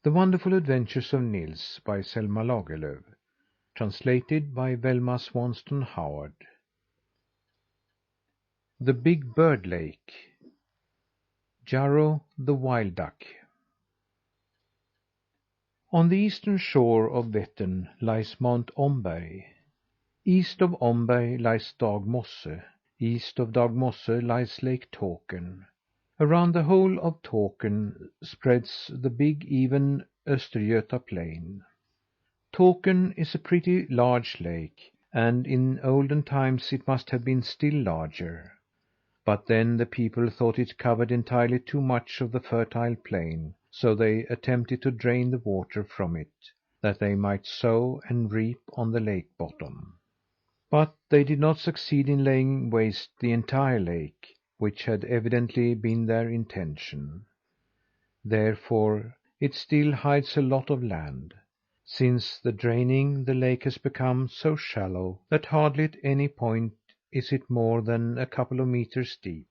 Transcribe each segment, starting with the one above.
The Wonderful Adventures of Nils by Selma Lagerlöf. Translated by Velma Swanston Howard. The Big Bird Lake. Jarro the Wild Duck. On the eastern shore of Vättern lies Mount Omberg. East of Omberg lies Dagmosse. East of Dagmosse lies Lake Tåkern. Around the whole of Tåkern spreads the big, even Östergöta plain. Tåkern is a pretty large lake, and in olden times it must have been still larger. But then the people thought it covered entirely too much of the fertile plain, so they attempted to drain the water from it, that they might sow and reap on the lake bottom. But they did not succeed in laying waste the entire lake, which had evidently been their intention. Therefore, it still hides a lot of land. Since the draining, the lake has become so shallow that hardly at any point is it more than a couple of meters deep.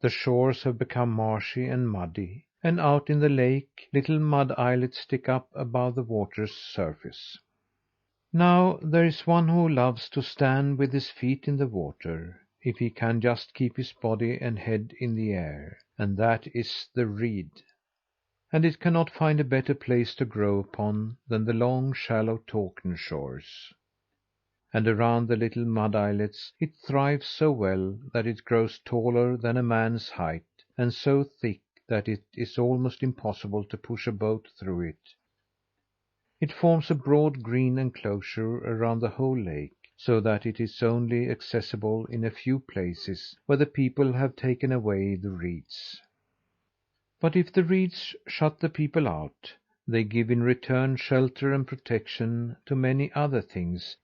The shores have become marshy and muddy, and out in the lake little mud islets stick up above the water's surface. Now there is one who loves to stand with his feet in the water, if he can just keep his body and head in the air, and that is the reed. And it cannot find a better place to grow upon than the long, shallow Tåkern shores. And around the little mud islets it thrives so well that it grows taller than a man's height, and so thick that it is almost impossible to push a boat through it. It forms a broad green enclosure around the whole lake, so that it is only accessible in a few places where the people have taken away the reeds. But if the reeds shut the people out, they give in return shelter and protection to many other things.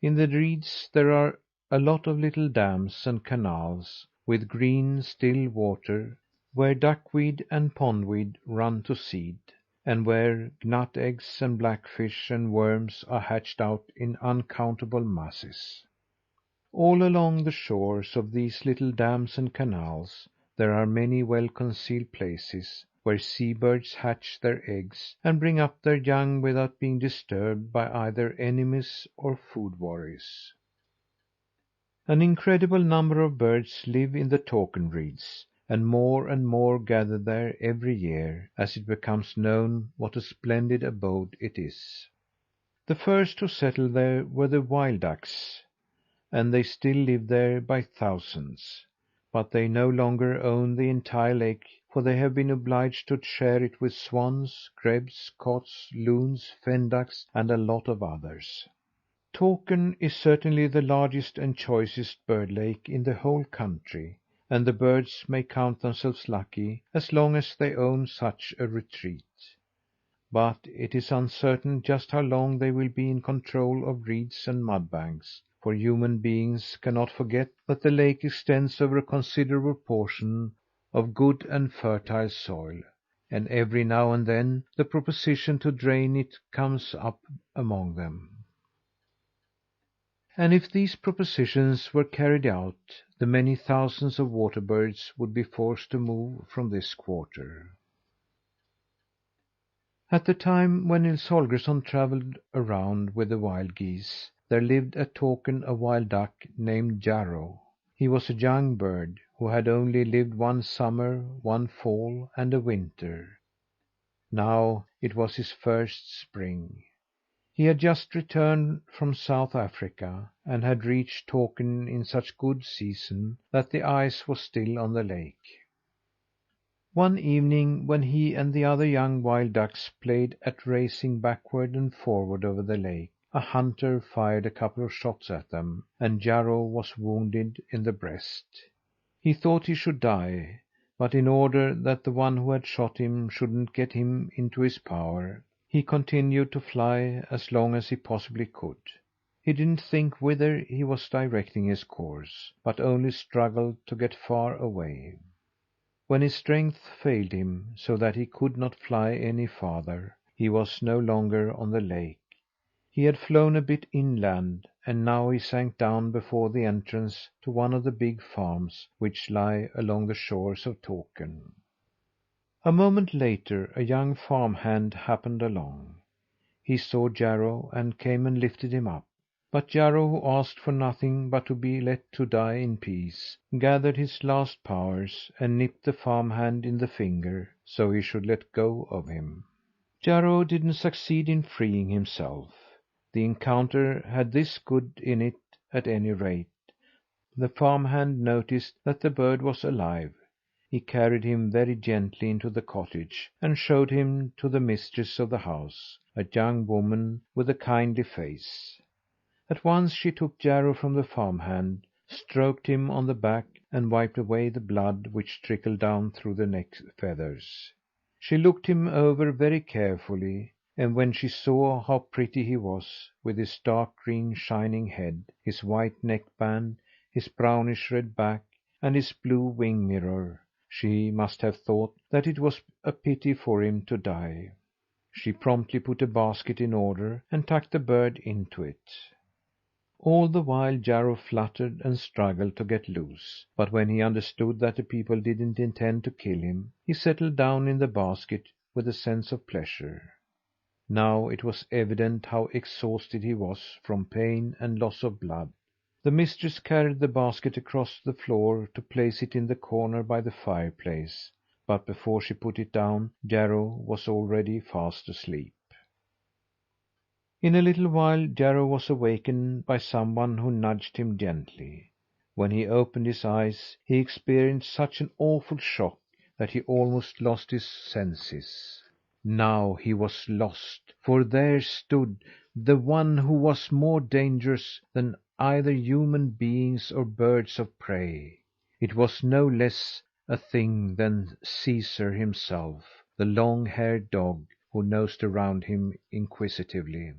In the reeds there are a lot of little dams and canals, with green, still water, where duckweed and pondweed run to seed, and where gnat eggs and blackfish and worms are hatched out in uncountable masses. All along the shores of these little dams and canals there are many well concealed places where sea birds hatch their eggs and bring up their young without being disturbed by either enemies or food worries. An incredible number of birds live in the Tåkern reeds, and more gather there every year, as it becomes known what a splendid abode it is. The first to settle there were the wild ducks, and they still live there by thousands. But they no longer own the entire lake, for they have been obliged to share it with swans, grebes, cots, loons, fen ducks, and a lot of others. Tåkern is certainly the largest and choicest bird lake in the whole country, and the birds may count themselves lucky as long as they own such a retreat. But it is uncertain just how long they will be in control of reeds and mud banks, for human beings cannot forget that the lake extends over a considerable portion of good and fertile soil, and every now and then the proposition to drain it comes up among them. And if these propositions were carried out, the many thousands of water birds would be forced to move from this quarter. At the time when Nils Holgersson travelled around with the wild geese, there lived at Tåkern a wild duck named Jarro. He was a young bird, who had only lived one summer, one fall, and a winter. Now it was his first spring. He had just returned from South Africa, and had reached Tåkern in such good season that the ice was still on the lake. One evening, when he and the other young wild ducks played at racing backward and forward over the lake, a hunter fired a couple of shots at them, and Jarro was wounded in the breast. He thought he should die, but in order that the one who had shot him shouldn't get him into his power, he continued to fly as long as he possibly could. He didn't think whither he was directing his course, but only struggled to get far away. When his strength failed him, so that he could not fly any farther, he was no longer on the lake. He had flown a bit inland, and now he sank down before the entrance to one of the big farms which lie along the shores of Tåkern. A moment later a young farm hand happened along. He saw Jarro and came and lifted him up. But Jarro, who asked for nothing but to be let to die in peace, gathered his last powers and nipped the farm hand in the finger so he should let go of him. Jarro didn't succeed in freeing himself. The encounter had this good in it, at any rate. The farm hand noticed that the bird was alive. He carried him very gently into the cottage and showed him to the mistress of the house, a young woman with a kindly face. At once she took Jarro from the farm hand, stroked him on the back, and wiped away the blood which trickled down through the neck feathers. She looked him over very carefully, and when she saw how pretty he was, with his dark green shining head, his white neckband, his brownish red back, and his blue wing mirror, she must have thought that it was a pity for him to die. She promptly put a basket in order and tucked the bird into it. All the while Jarro fluttered and struggled to get loose, but when he understood that the people didn't intend to kill him, he settled down in the basket with a sense of pleasure. Now it was evident how exhausted he was from pain and loss of blood. The mistress carried the basket across the floor to place it in the corner by the fireplace, but before she put it down, Jarro was already fast asleep. In a little while Jarro was awakened by someone who nudged him gently. When he opened his eyes, he experienced such an awful shock that he almost lost his senses. Now he was lost, for there stood the one who was more dangerous than either human beings or birds of prey. It was no less a thing than Caesar himself, the long haired dog who nosed around him inquisitively.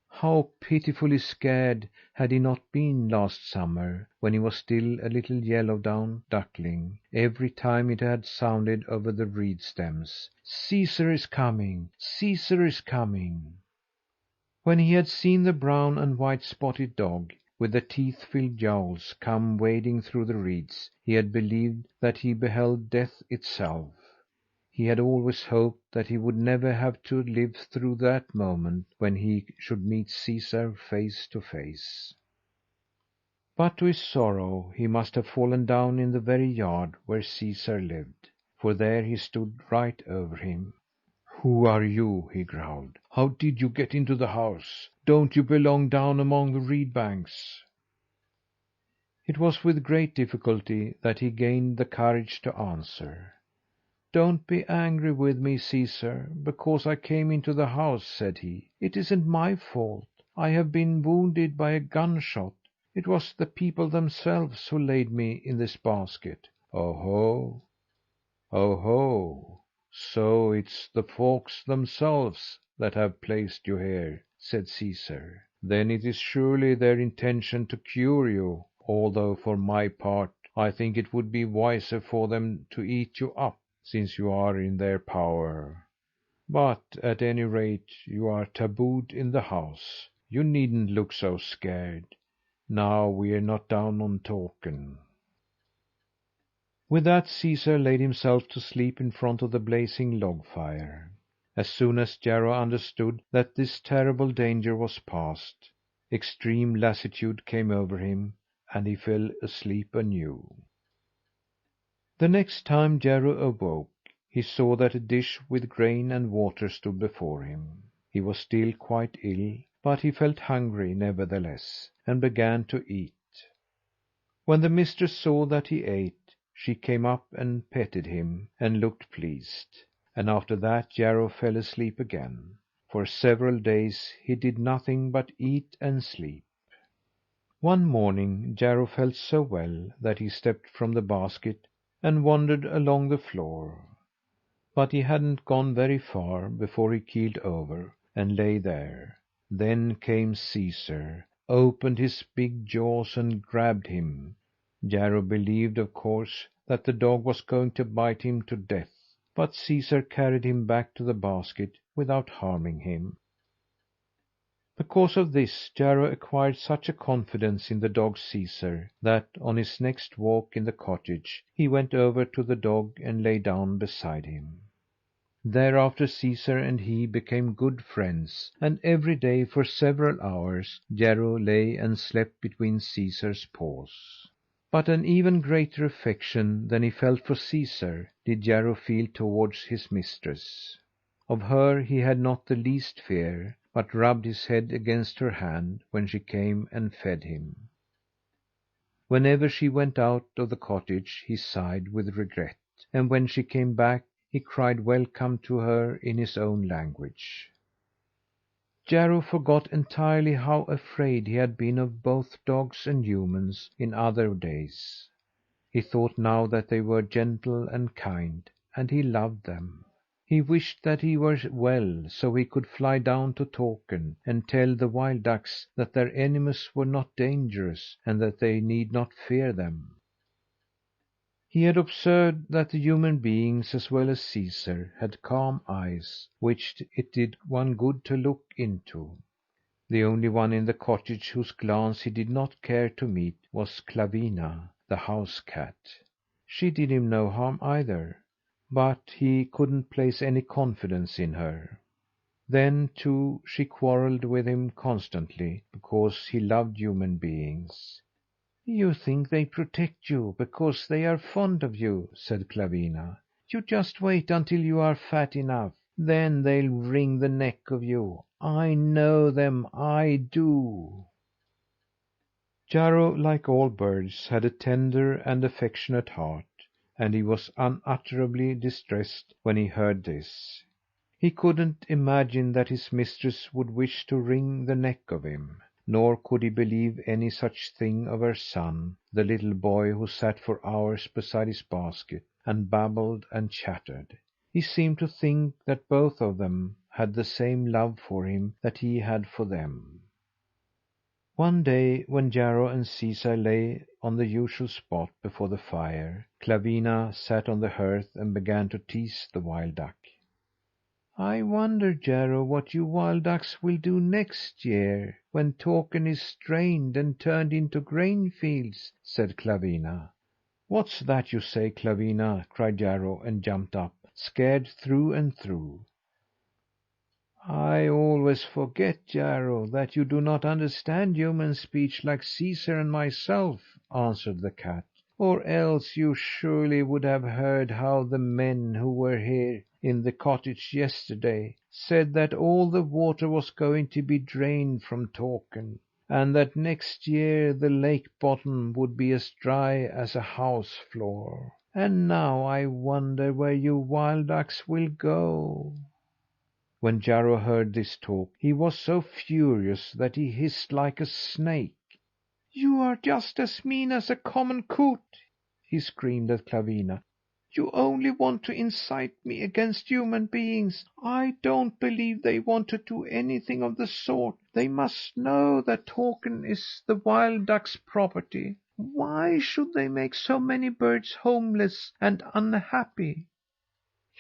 How pitifully scared had he not been last summer, when he was still a little yellow down duckling, every time it had sounded over the reed stems: "Caesar is coming! Caesar is coming!" When he had seen the brown and white spotted dog, with the teeth filled jowls, come wading through the reeds, he had believed that he beheld death itself. He had always hoped that he would never have to live through that moment when he should meet Caesar face to face. But to his sorrow he must have fallen down in the very yard where Caesar lived, for there he stood right over him. "Who are you?" he growled. "How did you get into the house? Don't you belong down among the reed banks?" It was with great difficulty that he gained the courage to answer. "Don't be angry with me, Caesar, because I came into the house," said he. "It isn't my fault. I have been wounded by a gunshot. It was the people themselves who laid me in this basket." "Oho! Oho! So it's the folks themselves that have placed you here," said Caesar. "Then it is surely their intention to cure you, although for my part I think it would be wiser for them to eat you up, since you are in their power. But at any rate you are tabooed in the house. You needn't look so scared. Now we're not down on Takern." With that Caesar laid himself to sleep in front of the blazing log fire. As soon as Jarro understood that this terrible danger was past, extreme lassitude came over him, and he fell asleep anew. The next time Jarro awoke, he saw that a dish with grain and water stood before him. He was still quite ill, but he felt hungry, nevertheless, and began to eat. When the mistress saw that he ate, she came up and petted him, and looked pleased. And after that Jarro fell asleep again. For several days he did nothing but eat and sleep. One morning Jarro felt so well that he stepped from the basket and wandered along the floor. But he hadn't gone very far before he keeled over, and lay there. Then came Caesar, opened his big jaws and grabbed him. Jarro believed, of course, that the dog was going to bite him to death, but Caesar carried him back to the basket without harming him. Because of this, Jarro acquired such a confidence in the dog Caesar, that on his next walk in the cottage he went over to the dog and lay down beside him. Thereafter Caesar and he became good friends, and every day for several hours Jarro lay and slept between Caesar's paws. But an even greater affection than he felt for Caesar did Jarro feel towards his mistress. Of her he had not the least fear, but rubbed his head against her hand when she came and fed him. Whenever she went out of the cottage he sighed with regret, and when she came back he cried welcome to her in his own language. Jarro forgot entirely how afraid he had been of both dogs and humans in other days. He thought now that they were gentle and kind, and he loved them. He wished that he were well, so he could fly down to Takern and tell the wild ducks that their enemies were not dangerous and that they need not fear them. He had observed that the human beings, as well as Caesar, had calm eyes, which it did one good to look into. The only one in the cottage whose glance he did not care to meet was Clawina, the house cat. She did him no harm either, but he couldn't place any confidence in her. Then, too, she quarrelled with him constantly because he loved human beings. "You think they protect you because they are fond of you," said Clawina. "You just wait until you are fat enough. Then they'll wring the neck of you. I know them, I do." Jarro, like all birds, had a tender and affectionate heart, and he was unutterably distressed when he heard this. He couldn't imagine that his mistress would wish to wring the neck of him. Nor could he believe any such thing of her son, the little boy who sat for hours beside his basket and babbled and chattered. He seemed to think that both of them had the same love for him that he had for them. One day, when Jarro and Caesar lay on the usual spot before the fire, Clawina sat on the hearth and began to tease the wild duck. "I wonder, Jarro, what you wild ducks will do next year, when Takern is drained and turned into grain fields," said Clawina. "What's that you say, Clawina?" cried Jarro, and jumped up, scared through and through. "I always forget, Jarro, that you do not understand human speech like Caesar and myself," answered the cat. "Or else you surely would have heard how the men who were here in the cottage yesterday said that all the water was going to be drained from Takern, and that next year the lake bottom would be as dry as a house floor. And now I wonder where you wild ducks will go." When Jarro heard this talk, he was so furious that he hissed like a snake. "You are just as mean as a common coot!" he screamed at Clawina. "You only want to incite me against human beings. I don't believe they want to do anything of the sort. They must know that Takern is the wild duck's property. Why should they make so many birds homeless and unhappy?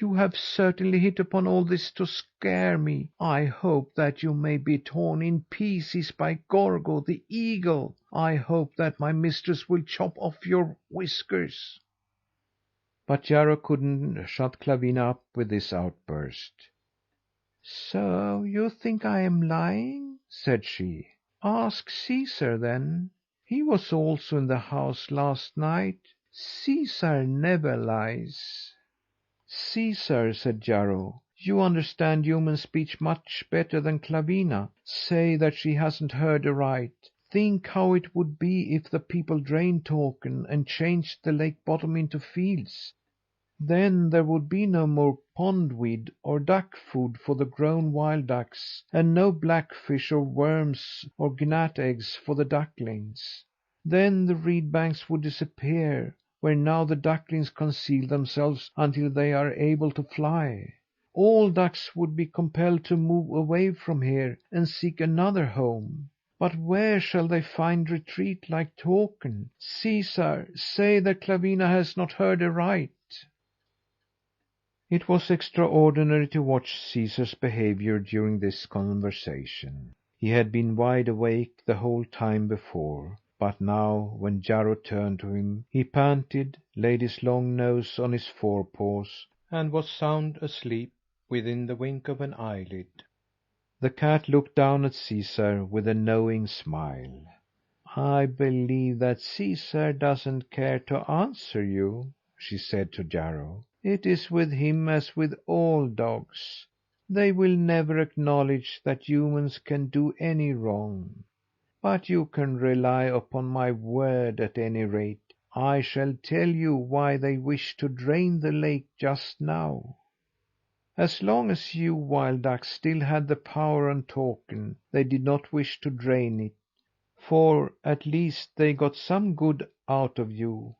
You have certainly hit upon all this to scare me. I hope that you may be torn in pieces by Gorgo, the eagle. I hope that my mistress will chop off your whiskers." But Jarro couldn't shut Clawina up with this outburst. "So you think I am lying?" said she. "Ask Caesar, then. He was also in the house last night. Caesar never lies." "Caesar," said Jarro, "you understand human speech much better than Clawina. Say that she hasn't heard aright. Think how it would be if the people drained Takern and changed the lake bottom into fields. Then there would be no more pondweed or duck food for the grown wild ducks, and no blackfish or worms or gnat eggs for the ducklings. Then the reed banks would disappear, where now the ducklings conceal themselves until they are able to fly. All ducks would be compelled to move away from here and seek another home. But where shall they find retreat like Takern? Caesar, say that Clawina has not heard aright." It was extraordinary to watch Caesar's behaviour during this conversation. He had been wide awake the whole time before, but now, when Jarro turned to him, he panted, laid his long nose on his forepaws, and was sound asleep. within the wink of an eyelid. The cat looked down at Caesar with a knowing smile. "I believe that Caesar doesn't care to answer you," she said to Jarro. "It is with him as with all dogs. They will never acknowledge that humans can do any wrong. But you can rely upon my word at any rate. I shall tell you why they wish to drain the lake just now. As long as you wild ducks still had the power on Takern, they did not wish to drain it, for at least they got some good out of you.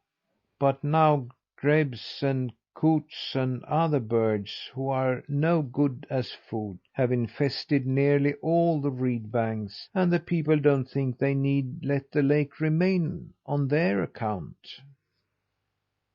But now grebes and coots and other birds, who are no good as food, have infested nearly all the reed banks, and the people don't think they need let the lake remain on their account."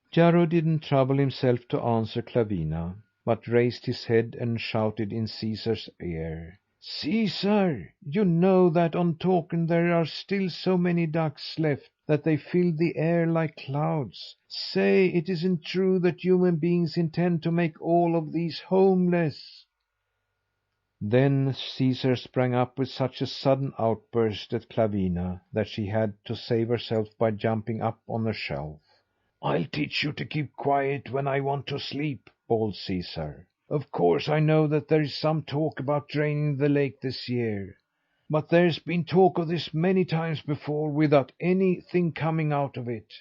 Jarro didn't trouble himself to answer Clawina, but raised his head and shouted in Caesar's ear: "Caesar, you know that on Takern there are still so many ducks left that they fill the air like clouds. Say it isn't true that human beings intend to make all of these homeless." Then Caesar sprang up with such a sudden outburst at Clawina that she had to save herself by jumping up on a shelf. "I'll teach you to keep quiet when I want to sleep!" bawled Caesar. "Of course I know that there is some talk about draining the lake this year, but there's been talk of this many times before without anything coming out of it.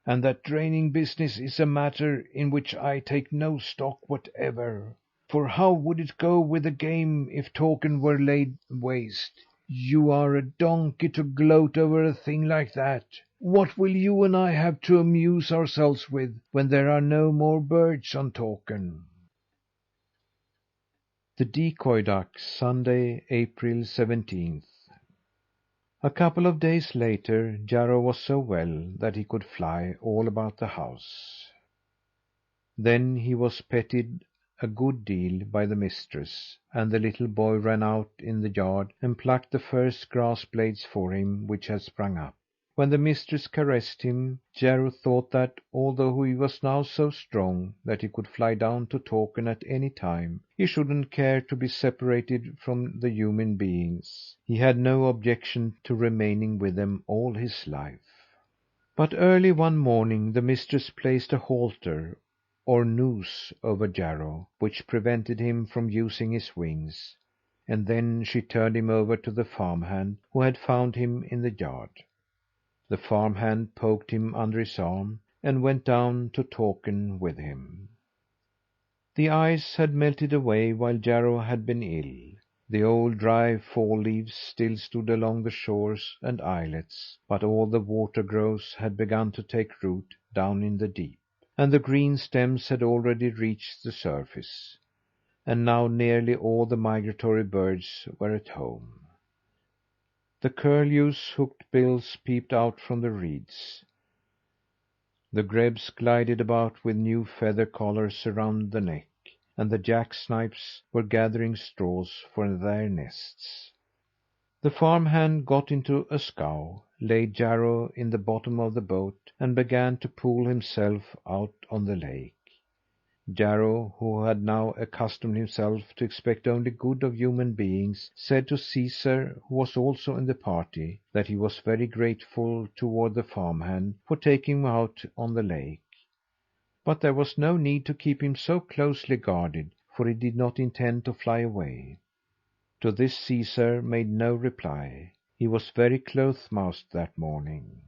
And that draining business is a matter in which I take no stock whatever. For how would it go with the game if Takern were laid waste? You are a donkey to gloat over a thing like that! What will you and I have to amuse ourselves with when there are no more birds on Takern?" THE DECOY DUCK Sunday, April 17th. A couple of days later Jarro was so well that he could fly all about the house. Then he was petted a good deal by the mistress, and the little boy ran out in the yard and plucked the first grass blades for him which had sprung up. When the mistress caressed him, Jarro thought that, although he was now so strong that he could fly down to Takern at any time, he shouldn't care to be separated from the human beings. He had no objection to remaining with them all his life. But early one morning the mistress placed a halter, or noose, over Jarro, which prevented him from using his wings, and then she turned him over to the farm hand who had found him in the yard. The farm hand poked him under his arm, and went down to Takern with him. The ice had melted away while Jarro had been ill. The old dry fall leaves still stood along the shores and islets, but all the water growths had begun to take root down in the deep, and the green stems had already reached the surface. And now nearly all the migratory birds were at home. The curlew's hooked bills peeped out from the reeds. The grebes glided about with new feather collars around the neck, and the jack snipes were gathering straws for their nests. The farm hand got into a scow, laid Jarro in the bottom of the boat, and began to pull himself out on the lake. Jarro, who had now accustomed himself to expect only good of human beings, said to Caesar, who was also in the party, that he was very grateful toward the farm hand for taking him out on the lake. But there was no need to keep him so closely guarded, for he did not intend to fly away. To this Caesar made no reply. He was very close mouthed that morning.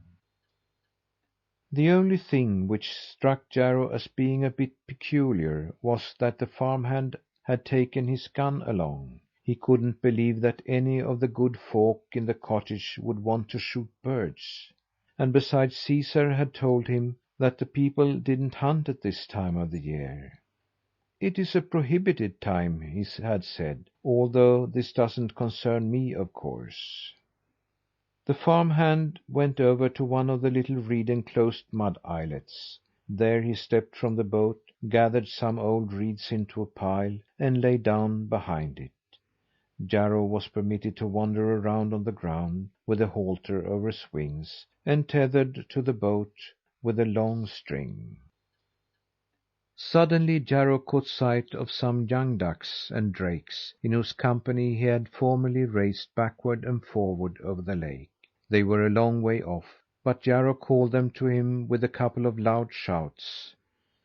The only thing which struck Jarro as being a bit peculiar was that the farm hand had taken his gun along. He couldn't believe that any of the good folk in the cottage would want to shoot birds. And besides, Caesar had told him that the people didn't hunt at this time of the year. "It is a prohibited time," he had said, "although this doesn't concern me, of course." The farm hand went over to one of the little reed enclosed mud islets. There he stepped from the boat, gathered some old reeds into a pile, and lay down behind it. Jarro was permitted to wander around on the ground with the halter over his wings, and tethered to the boat with a long string. Suddenly Jarro caught sight of some young ducks and drakes, in whose company he had formerly raced backward and forward over the lake. They were a long way off, but Jarro called them to him with a couple of loud shouts.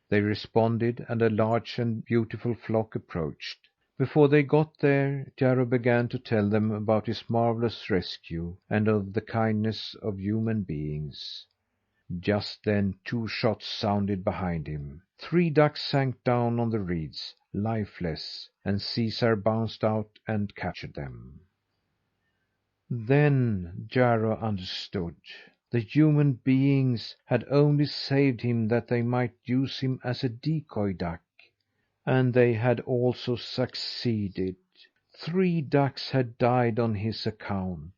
They responded, and a large and beautiful flock approached. Before they got there, Jarro began to tell them about his marvelous rescue, and of the kindness of human beings. Just then two shots sounded behind him. Three ducks sank down on the reeds, lifeless, and Caesar bounced out and captured them. Then Jarro understood. The human beings had only saved him that they might use him as a decoy duck. And they had also succeeded. Three ducks had died on his account.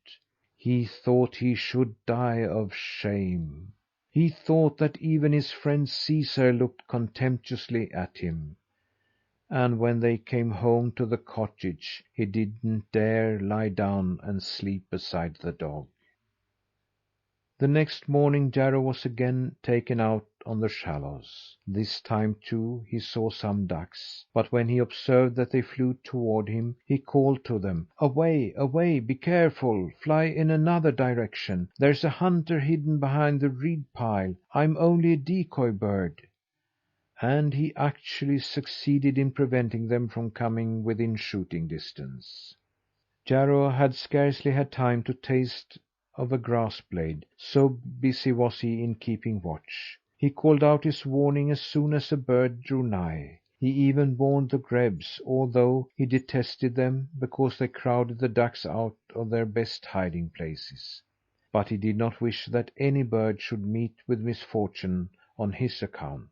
He thought he should die of shame. He thought that even his friend Caesar looked contemptuously at him. And when they came home to the cottage, he didn't dare lie down and sleep beside the dog. The next morning Jarro was again taken out on the shallows. This time, too, he saw some ducks, but when he observed that they flew toward him, he called to them: "Away, away! Be careful! Fly in another direction! There's a hunter hidden behind the reed pile. I'm only a decoy bird." And he actually succeeded in preventing them from coming within shooting distance. Jarro had scarcely had time to taste of a grass blade, so busy was he in keeping watch. He called out his warning as soon as a bird drew nigh. He even warned the grebes, although he detested them because they crowded the ducks out of their best hiding places. But he did not wish that any bird should meet with misfortune on his account.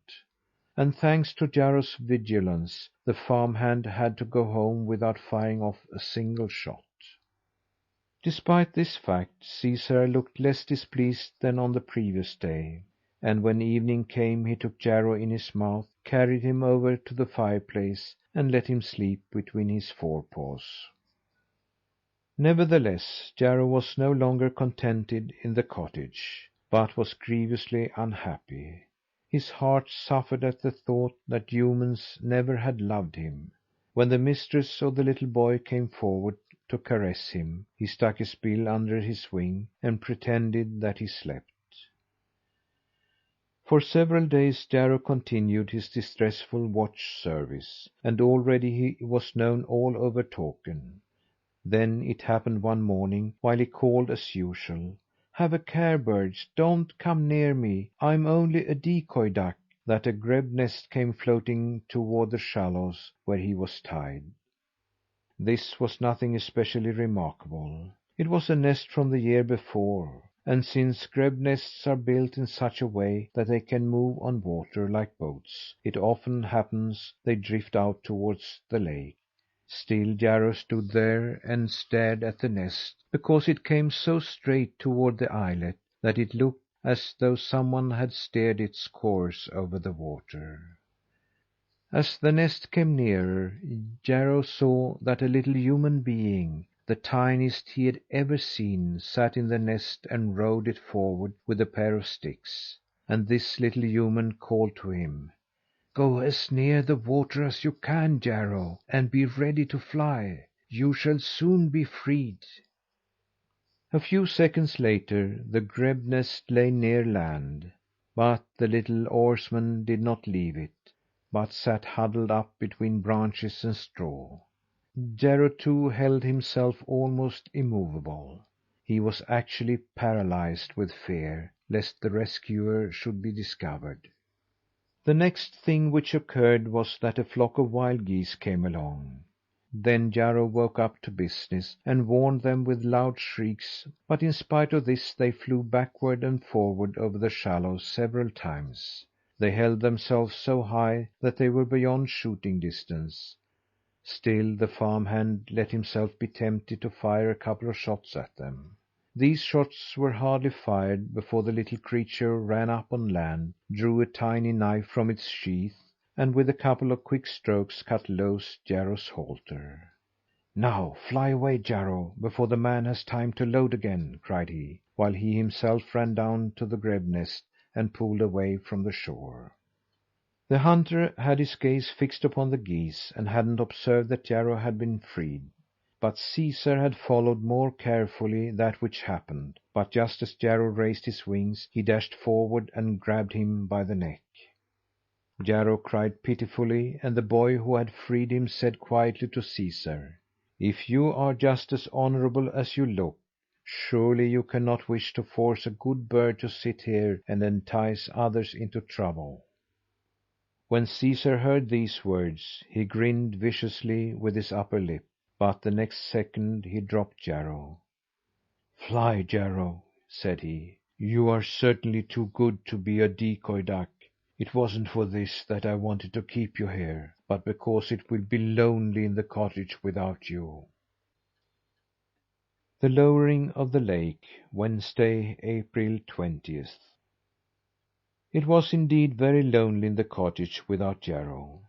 And thanks to Jarro's vigilance, the farm hand had to go home without firing off a single shot. Despite this fact, Caesar looked less displeased than on the previous day, and when evening came he took Jarro in his mouth, carried him over to the fireplace, and let him sleep between his forepaws. Nevertheless, Jarro was no longer contented in the cottage, but was grievously unhappy. His heart suffered at the thought that humans never had loved him. When the mistress of the little boy came forward to caress him, he stuck his bill under his wing and pretended that he slept. For several days Jarro continued his distressful watch service, and already he was known all over Takern. Then it happened one morning, while he called as usual: "Have a care, birds! Don't come near me! I'm only a decoy duck!" that a grebe nest came floating toward the shallows where he was tied. This was nothing especially remarkable. It was a nest from the year before, and since grebe nests are built in such a way that they can move on water like boats, it often happens they drift out towards the lake. Still Jarro stood there and stared at the nest, because it came so straight toward the islet that it looked as though someone had steered its course over the water. As the nest came nearer, Jarro saw that a little human being, the tiniest he had ever seen, sat in the nest and rowed it forward with a pair of sticks. And this little human called to him: "Go as near the water as you can, Jarro, and be ready to fly. You shall soon be freed." A few seconds later the grebe nest lay near land, but the little oarsman did not leave it, but sat huddled up between branches and straw. Jarro, too, held himself almost immovable. He was actually paralyzed with fear lest the rescuer should be discovered. The next thing which occurred was that a flock of wild geese came along. Then Jarro woke up to business, and warned them with loud shrieks, but in spite of this they flew backward and forward over the shallows several times. They held themselves so high that they were beyond shooting distance. Still the farm hand let himself be tempted to fire a couple of shots at them. These shots were hardly fired before the little creature ran up on land, drew a tiny knife from its sheath, and with a couple of quick strokes cut loose Jarro's halter. "Now fly away, Jarro, before the man has time to load again!" cried he, while he himself ran down to the grebe nest and pulled away from the shore. The hunter had his gaze fixed upon the geese and hadn't observed that Jarro had been freed. But Caesar had followed more carefully that which happened, but just as Jarro raised his wings, he dashed forward and grabbed him by the neck. Jarro cried pitifully, and the boy who had freed him said quietly to Caesar: "If you are just as honourable as you look, surely you cannot wish to force a good bird to sit here and entice others into trouble." When Caesar heard these words, he grinned viciously with his upper lip, but the next second he dropped Jarro. "Fly, Jarro!" said he. "You are certainly too good to be a decoy duck. It wasn't for this that I wanted to keep you here, but because it will be lonely in the cottage without you." The lowering of the lake, Wednesday, April 20th. It was indeed very lonely in the cottage without Jarro.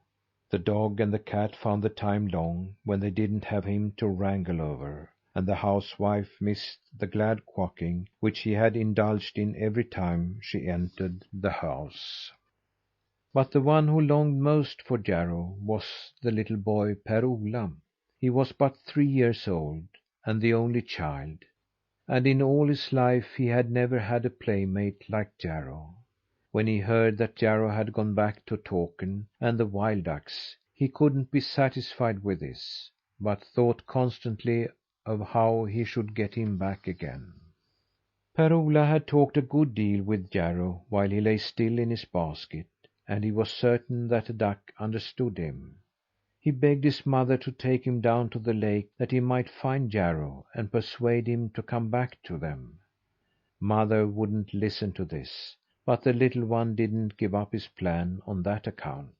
The dog and the cat found the time long when they didn't have him to wrangle over, and the housewife missed the glad quacking which he had indulged in every time she entered the house. But the one who longed most for Jarro was the little boy Per Ola. He was but 3 years old, and the only child, and in all his life he had never had a playmate like Jarro. When he heard that Jarro had gone back to Takern and the wild ducks, he couldn't be satisfied with this, but thought constantly of how he should get him back again. Per Ola had talked a good deal with Jarro while he lay still in his basket, and he was certain that the duck understood him. He begged his mother to take him down to the lake that he might find Jarro and persuade him to come back to them. Mother wouldn't listen to this, but the little one didn't give up his plan on that account.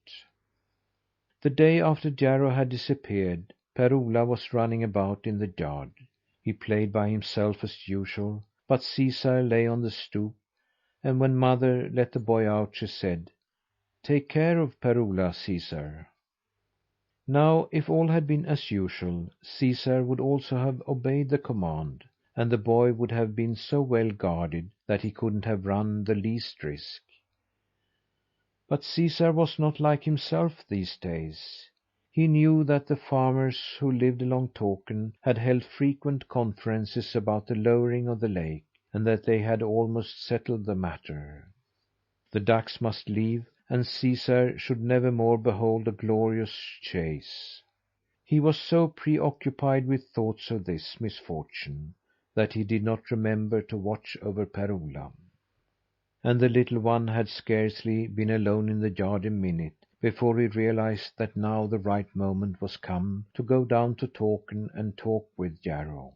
The day after Jarro had disappeared, Per Ola was running about in the yard. He played by himself as usual, but Caesar lay on the stoop, and when mother let the boy out, she said: "Take care of Per Ola, Caesar." Now, if all had been as usual, Caesar would also have obeyed the command, and the boy would have been so well guarded that he couldn't have run the least risk. But Caesar was not like himself these days. He knew that the farmers who lived along Takern had held frequent conferences about the lowering of the lake, and that they had almost settled the matter. The ducks must leave, and Caesar should never more behold a glorious chase. He was so preoccupied with thoughts of this misfortune that he did not remember to watch over Per Ola. And the little one had scarcely been alone in the yard a minute before he realized that now the right moment was come to go down to Takern and talk with Jarro.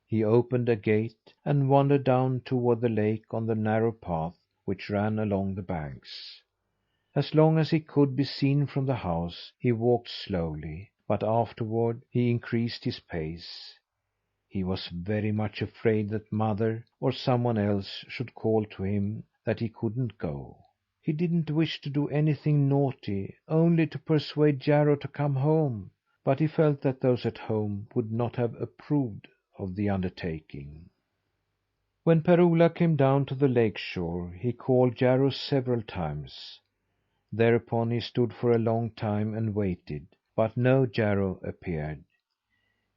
He opened a gate and wandered down toward the lake on the narrow path which ran along the banks. As long as he could be seen from the house, he walked slowly, but afterward he increased his pace. He was very much afraid that mother or someone else should call to him that he couldn't go. He didn't wish to do anything naughty, only to persuade Jarro to come home, but he felt that those at home would not have approved of the undertaking. When Per Ola came down to the lake shore, he called Jarro several times. Thereupon he stood for a long time and waited, but no Jarro appeared.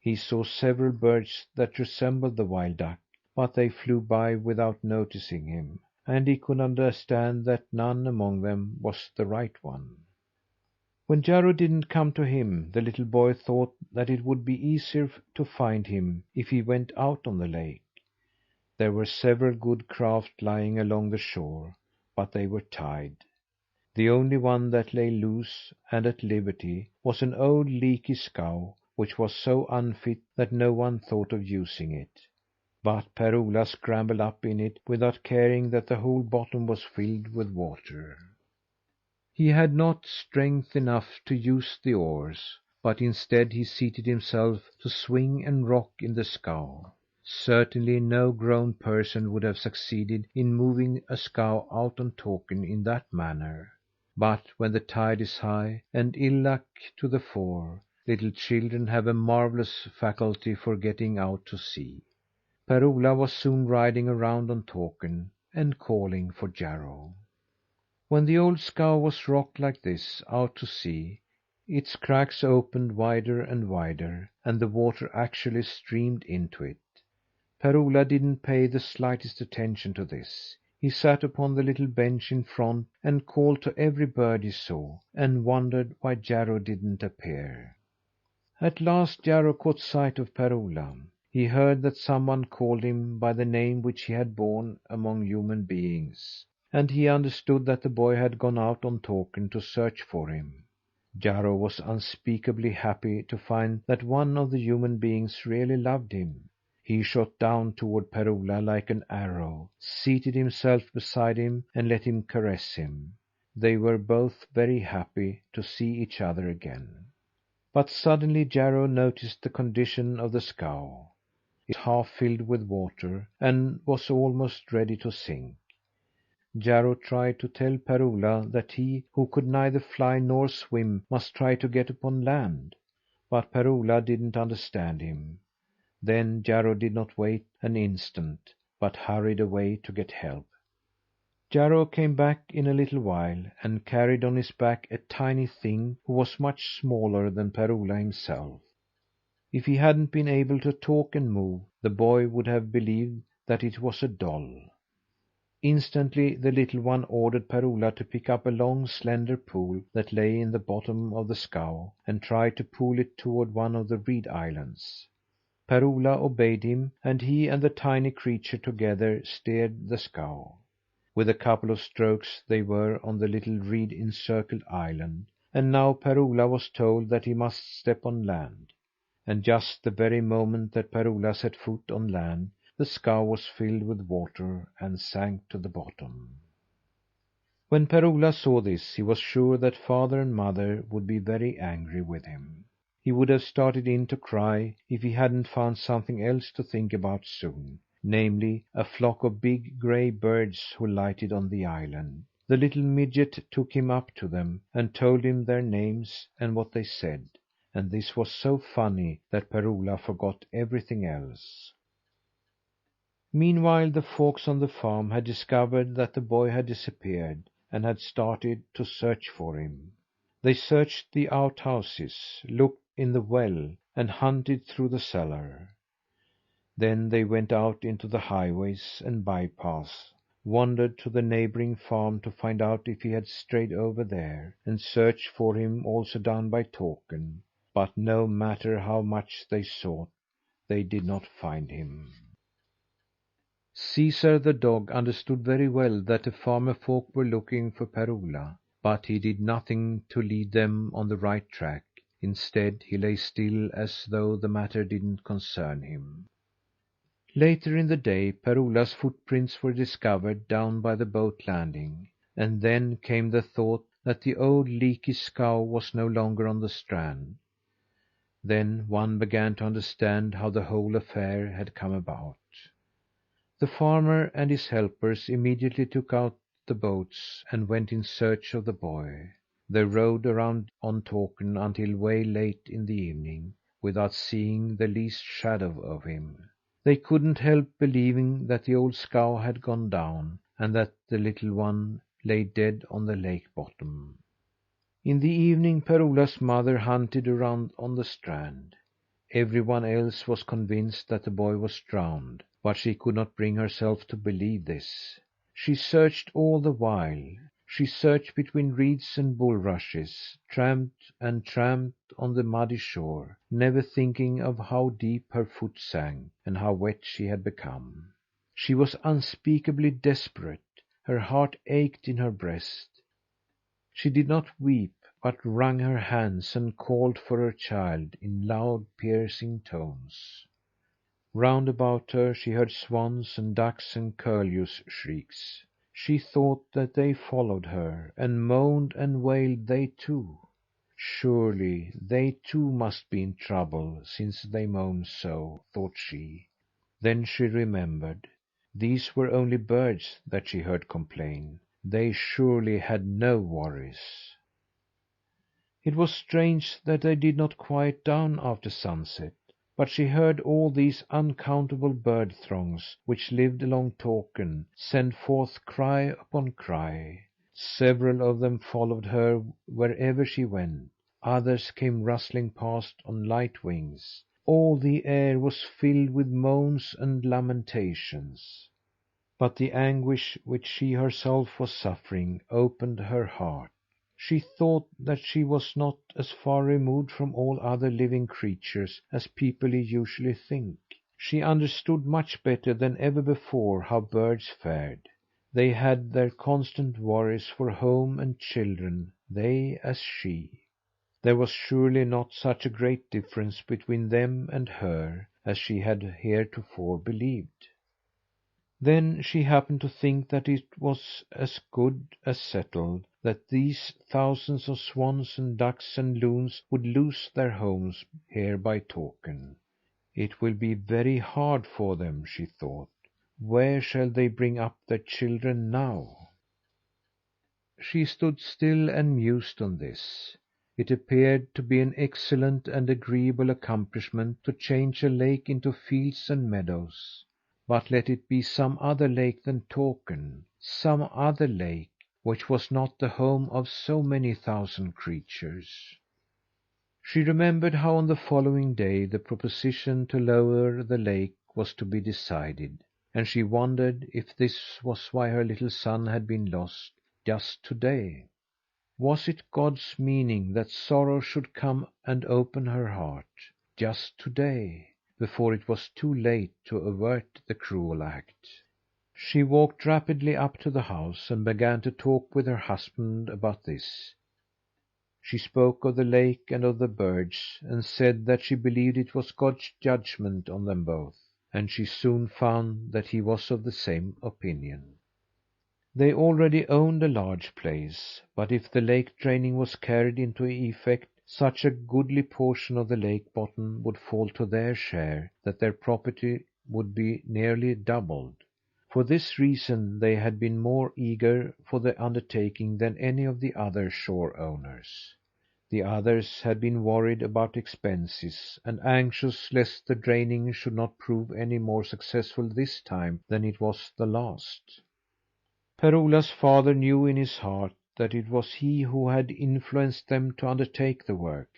He saw several birds that resembled the wild duck, but they flew by without noticing him, and he could understand that none among them was the right one. When Jarro didn't come to him, the little boy thought that it would be easier to find him if he went out on the lake. There were several good craft lying along the shore, but they were tied. The only one that lay loose and at liberty was an old leaky scow, which was so unfit that no one thought of using it. But Per Ola scrambled up in it without caring that the whole bottom was filled with water. He had not strength enough to use the oars, but instead he seated himself to swing and rock in the scow. Certainly no grown person would have succeeded in moving a scow out on Takern in that manner. But when the tide is high, and ill luck to the fore, little children have a marvellous faculty for getting out to sea. Per Ola was soon riding around on Takern and calling for Jarro. When the old scow was rocked like this out to sea, its cracks opened wider and wider, and the water actually streamed into it. Per-Ola didn't pay the slightest attention to this. He sat upon the little bench in front and called to every bird he saw, and wondered why Jarro didn't appear. At last Jarro caught sight of Per-Ola. He heard that someone called him by the name which he had borne among human beings, and he understood that the boy had gone out on Takern to search for him. Jarro was unspeakably happy to find that one of the human beings really loved him. He shot down toward Per-Ola like an arrow, seated himself beside him, and let him caress him. They were both very happy to see each other again. But suddenly Jarro noticed the condition of the scow. It was half filled with water, and was almost ready to sink. Jarro tried to tell Per-Ola that he, who could neither fly nor swim, must try to get upon land. But Per-Ola didn't understand him. Then Jarro did not wait an instant, but hurried away to get help. Jarro came back in a little while, and carried on his back a tiny thing who was much smaller than Per-Ola himself. If he hadn't been able to talk and move, the boy would have believed that it was a doll. Instantly the little one ordered Per-Ola to pick up a long, slender pole that lay in the bottom of the scow, and try to pull it toward one of the reed islands. Per-Ola obeyed him, and he and the tiny creature together steered the scow. With a couple of strokes they were on the little reed encircled island, and now Per-Ola was told that he must step on land. And just the very moment that Per-Ola set foot on land, the scow was filled with water and sank to the bottom. When Per-Ola saw this, he was sure that father and mother would be very angry with him. He would have started in to cry if he hadn't found something else to think about soon, namely, a flock of big gray birds who lighted on the island. The little midget took him up to them and told him their names and what they said. And this was so funny that Per-Ola forgot everything else. Meanwhile, the folks on the farm had discovered that the boy had disappeared, and had started to search for him. They searched the outhouses, looked in the well, and hunted through the cellar. Then they went out into the highways and bypaths, wandered to the neighbouring farm to find out if he had strayed over there, and searched for him also down by Takern. But no matter how much they sought, they did not find him. Caesar the dog understood very well that the farmer folk were looking for Per-Ola, but he did nothing to lead them on the right track. Instead, he lay still as though the matter didn't concern him. Later in the day, Per-Ola's footprints were discovered down by the boat landing, and then came the thought that the old leaky scow was no longer on the strand. Then one began to understand how the whole affair had come about. The farmer and his helpers immediately took out the boats and went in search of the boy. They rowed around on Takern until way late in the evening, without seeing the least shadow of him. They couldn't help believing that the old scow had gone down, and that the little one lay dead on the lake bottom. In the evening Per-Ola's mother hunted around on the strand. Everyone else was convinced that the boy was drowned, but she could not bring herself to believe this. She searched all the while. She searched between reeds and bulrushes, tramped and tramped on the muddy shore, never thinking of how deep her foot sank, and how wet she had become. She was unspeakably desperate. Her heart ached in her breast. She did not weep, but wrung her hands and called for her child in loud, piercing tones. Round about her she heard swans and ducks and curlews' shrieks. She thought that they followed her, and moaned and wailed they too. Surely they too must be in trouble, since they moaned so, thought she. Then she remembered. These were only birds that she heard complain. They surely had no worries. It was strange that they did not quiet down after sunset. But she heard all these uncountable bird throngs which lived along Takern send forth cry upon cry. Several of them followed her wherever she went. Others came rustling past on light wings. All the air was filled with moans and lamentations. But the anguish which she herself was suffering opened her heart. She thought that she was not as far removed from all other living creatures as people usually think. She understood much better than ever before how birds fared. They had their constant worries for home and children, they as she. There was surely not such a great difference between them and her as she had heretofore believed. Then she happened to think that it was as good as settled that these thousands of swans and ducks and loons would lose their homes here by Takern. It will be very hard for them, she thought. Where shall they bring up their children now? She stood still and mused on this. It appeared to be an excellent and agreeable accomplishment to change a lake into fields and meadows. But let it be some other lake than Takern, some other lake, which was not the home of so many thousand creatures. She remembered how on the following day the proposition to lower the lake was to be decided, and she wondered if this was why her little son had been lost just today. Was it God's meaning that sorrow should come and open her heart just today, before it was too late to avert the cruel act? She walked rapidly up to the house and began to talk with her husband about this. She spoke of the lake and of the birds, and said that she believed it was God's judgment on them both, and she soon found that he was of the same opinion. They already owned a large place, but if the lake draining was carried into effect, such a goodly portion of the lake bottom would fall to their share that their property would be nearly doubled. For this reason they had been more eager for the undertaking than any of the other shore owners. The others had been worried about expenses, and anxious lest the draining should not prove any more successful this time than it was the last. Per-Ola's father knew in his heart that it was he who had influenced them to undertake the work.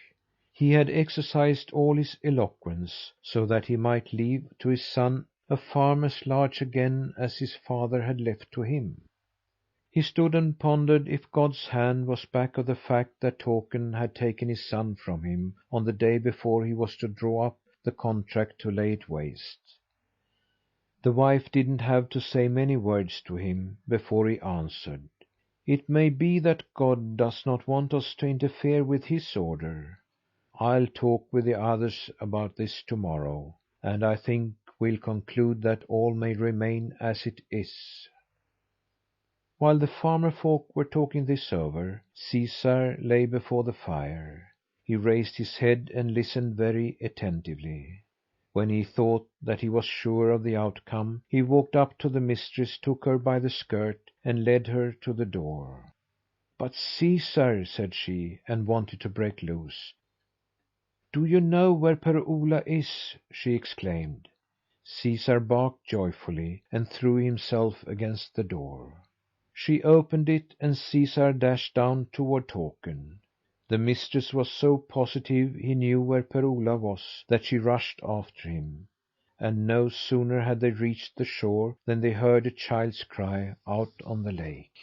He had exercised all his eloquence, so that he might leave to his son a farm as large again as his father had left to him. He stood and pondered if God's hand was back of the fact that Takern had taken his son from him on the day before he was to draw up the contract to lay it waste. The wife didn't have to say many words to him before he answered. It may be that God does not want us to interfere with his order. I'll talk with the others about this tomorrow, and I think we'll conclude that all may remain as it is. While the farmer folk were talking this over, Caesar lay before the fire. He raised his head and listened very attentively. When he thought that he was sure of the outcome, he walked up to the mistress, took her by the skirt, and led her to the door. "But Caesar," said she, and wanted to break loose. "Do you know where Per-Ola is?" she exclaimed. Caesar barked joyfully and threw himself against the door. She opened it, and Caesar dashed down toward Takern. The mistress was so positive he knew where Per-Ola was that she rushed after him, and no sooner had they reached the shore than they heard a child's cry out on the lake.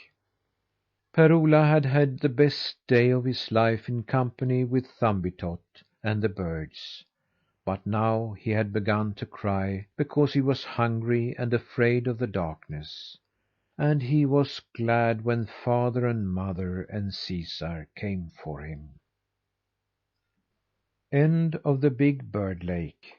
Per-Ola had had the best day of his life in company with Thumbietot and the birds, but now he had begun to cry because he was hungry and afraid of the darkness. And he was glad when father and mother and Caesar came for him. End of the Big Bird Lake.